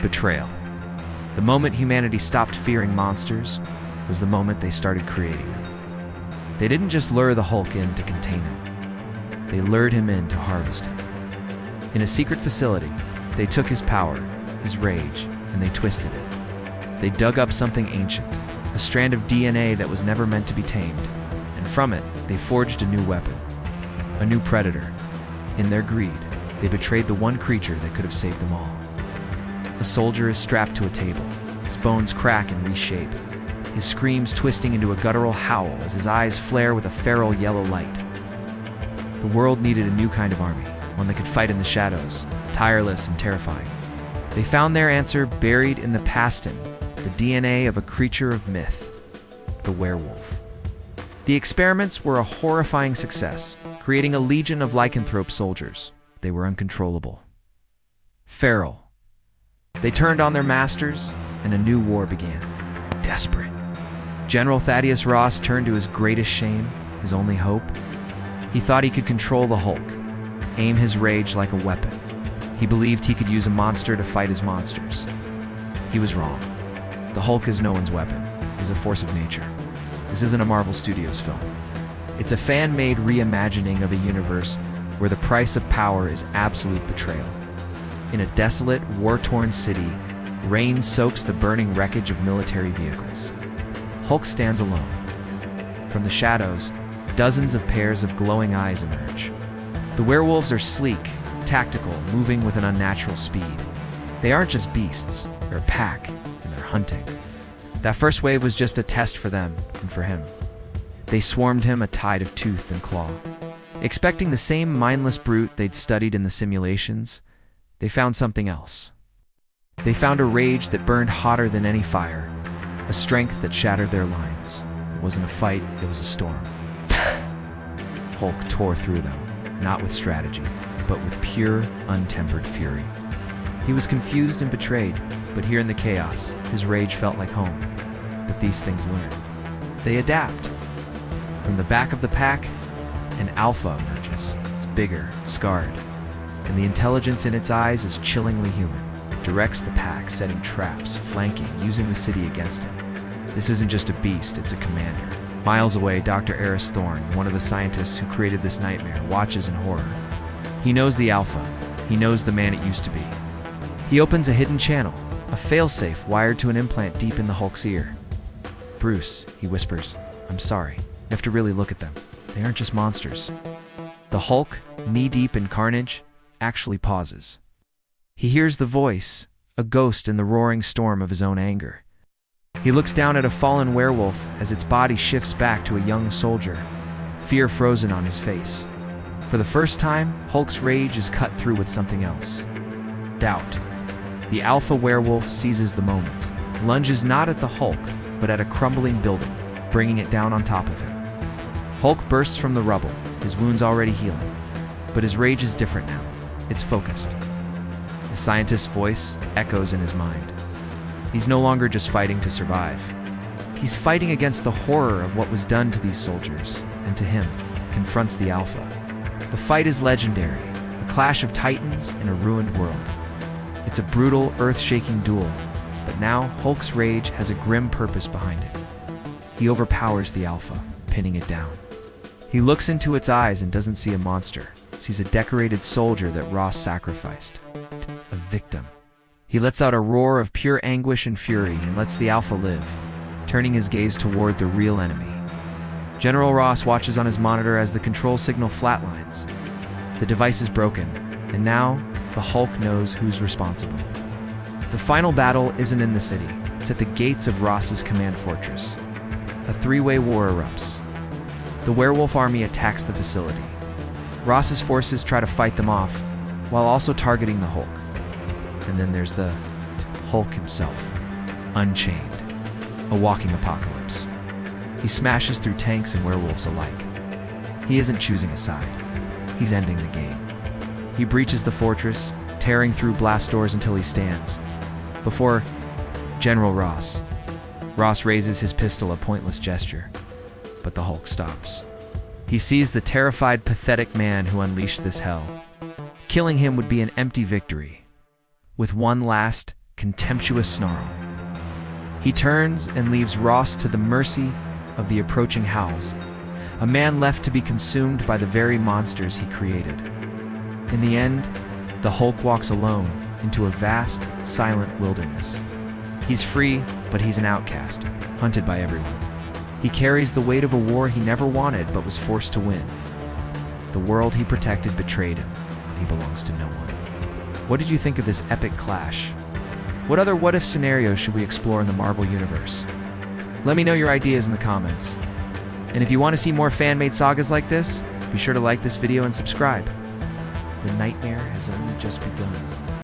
Betrayal. The moment humanity stopped fearing monsters was the moment they started creating them. They didn't just lure the Hulk in to contain him. They lured him in to harvest him. In a secret facility, they took his power, his rage, and they twisted it. They dug up something ancient, a strand of DNA that was never meant to be tamed, and from it, they forged a new weapon, a new predator. In their greed, they betrayed the one creature that could have saved them all. A soldier is strapped to a table. His bones crack and reshape, his screams twisting into a guttural howl as his eyes flare with a feral yellow light. The world needed a new kind of army, one that could fight in the shadows, tireless and terrifying. They found their answer buried in the paston, the DNA of a creature of myth, the werewolf. The experiments were a horrifying success, creating a legion of lycanthrope soldiers. They were uncontrollable. Feral. They turned on their masters, and a new war began. Desperate. General Thaddeus Ross turned to his greatest shame, his only hope. He thought he could control the Hulk, aim his rage like a weapon. He believed he could use a monster to fight his monsters. He was wrong. The Hulk is no one's weapon. He's a force of nature. This isn't a Marvel Studios film. It's a fan-made reimagining of a universe where the price of power is absolute betrayal. In a desolate, war-torn city, rain soaks the burning wreckage of military vehicles. Hulk stands alone. From the shadows, dozens of pairs of glowing eyes emerge. The werewolves are sleek, tactical, moving with an unnatural speed. They aren't just beasts, they're a pack, and they're hunting. That first wave was just a test for them and for him. They swarmed him, a tide of tooth and claw. Expecting the same mindless brute they'd studied in the simulations, they found something else. They found a rage that burned hotter than any fire, a strength that shattered their lines. It wasn't a fight, it was a storm. Hulk tore through them, not with strategy, but with pure, untempered fury. He was confused and betrayed, but here in the chaos, his rage felt like home. But these things learn. They adapt. From the back of the pack, an alpha emerges. It's bigger, scarred, and the intelligence in its eyes is chillingly human. Directs the pack, setting traps, flanking, using the city against him. This isn't just a beast, it's a commander. Miles away, Dr. Eris Thorne, one of the scientists who created this nightmare, watches in horror. He knows the alpha. He knows the man it used to be. He opens a hidden channel, a failsafe wired to an implant deep in the Hulk's ear. "Bruce," he whispers, "I'm sorry. You have to really look at them. They aren't just monsters." The Hulk, knee-deep in carnage, actually pauses. He hears the voice, a ghost in the roaring storm of his own anger. He looks down at a fallen werewolf as its body shifts back to a young soldier, fear frozen on his face. For the first time, Hulk's rage is cut through with something else. Doubt. The alpha werewolf seizes the moment, lunges not at the Hulk, but at a crumbling building, bringing it down on top of him. Hulk bursts from the rubble, his wounds already healing. But his rage is different now. It's focused. The scientist's voice echoes in his mind. He's no longer just fighting to survive. He's fighting against the horror of what was done to these soldiers, and to him, confronts the alpha. The fight is legendary, a clash of titans in a ruined world. It's a brutal, earth-shaking duel, but now Hulk's rage has a grim purpose behind it. He overpowers the alpha, pinning it down. He looks into its eyes and doesn't see a monster, sees a decorated soldier that Ross sacrificed. A victim. He lets out a roar of pure anguish and fury and lets the alpha live, turning his gaze toward the real enemy. General Ross watches on his monitor as the control signal flatlines. The device is broken, and now the Hulk knows who's responsible. The final battle isn't in the city, it's at the gates of Ross's command fortress. A three-way war erupts. The werewolf army attacks the facility. Ross's forces try to fight them off, while also targeting the Hulk. And then there's the Hulk himself, unchained, a walking apocalypse. He smashes through tanks and werewolves alike. He isn't choosing a side. He's ending the game. He breaches the fortress, tearing through blast doors until he stands before General Ross. Ross raises his pistol, a pointless gesture, but the Hulk stops. He sees the terrified, pathetic man who unleashed this hell. Killing him would be an empty victory. With one last, contemptuous snarl. He turns and leaves Ross to the mercy of the approaching howls, a man left to be consumed by the very monsters he created. In the end, the Hulk walks alone into a vast, silent wilderness. He's free, but he's an outcast, hunted by everyone. He carries the weight of a war he never wanted but was forced to win. The world he protected betrayed him, and he belongs to no one. What did you think of this epic clash? What other what-if scenarios should we explore in the Marvel Universe? Let me know your ideas in the comments. And if you want to see more fan-made sagas like this, be sure to like this video and subscribe. The nightmare has only just begun.